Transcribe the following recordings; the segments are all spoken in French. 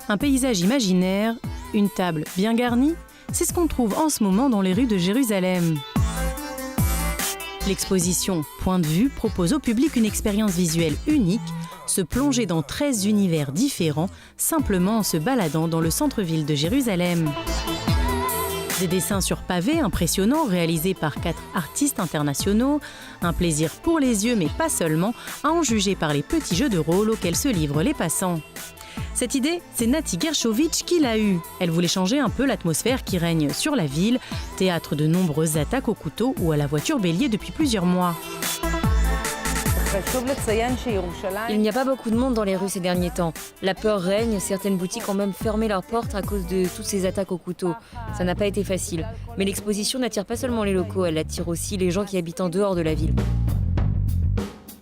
un paysage imaginaire, une table bien garnie, c'est ce qu'on trouve en ce moment dans les rues de Jérusalem. L'exposition Point de vue propose au public une expérience visuelle unique, se plonger dans 13 univers différents, simplement en se baladant dans le centre-ville de Jérusalem. Des dessins sur pavé impressionnants réalisés par 4 artistes internationaux, un plaisir pour les yeux mais pas seulement, à en juger par les petits jeux de rôle auxquels se livrent les passants. Cette idée, c'est Nati Gershovitch qui l'a eue. Elle voulait changer un peu l'atmosphère qui règne sur la ville, théâtre de nombreuses attaques au couteau ou à la voiture bélier depuis plusieurs mois. Il n'y a pas beaucoup de monde dans les rues ces derniers temps. La peur règne, certaines boutiques ont même fermé leurs portes à cause de toutes ces attaques au couteau. Ça n'a pas été facile. Mais l'exposition n'attire pas seulement les locaux, elle attire aussi les gens qui habitent en dehors de la ville.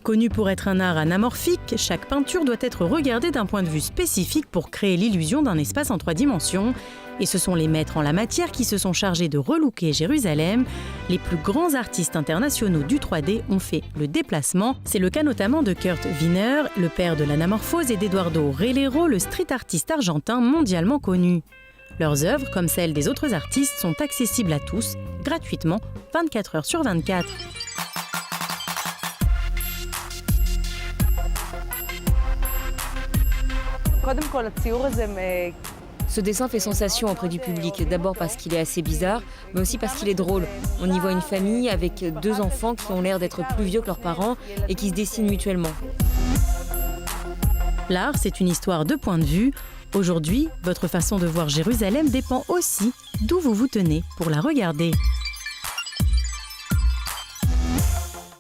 Connu pour être un art anamorphique, chaque peinture doit être regardée d'un point de vue spécifique pour créer l'illusion d'un espace en 3 dimensions. Et ce sont les maîtres en la matière qui se sont chargés de relooker Jérusalem. Les plus grands artistes internationaux du 3D ont fait le déplacement. C'est le cas notamment de Kurt Wiener, le père de l'anamorphose, et d'Eduardo Relero, le street artiste argentin mondialement connu. Leurs œuvres, comme celles des autres artistes, sont accessibles à tous, gratuitement, 24 heures sur 24. Ce dessin fait sensation auprès du public, d'abord parce qu'il est assez bizarre, mais aussi parce qu'il est drôle. On y voit une famille avec 2 enfants qui ont l'air d'être plus vieux que leurs parents et qui se dessinent mutuellement. L'art, c'est une histoire de point de vue. Aujourd'hui, votre façon de voir Jérusalem dépend aussi d'où vous vous tenez pour la regarder.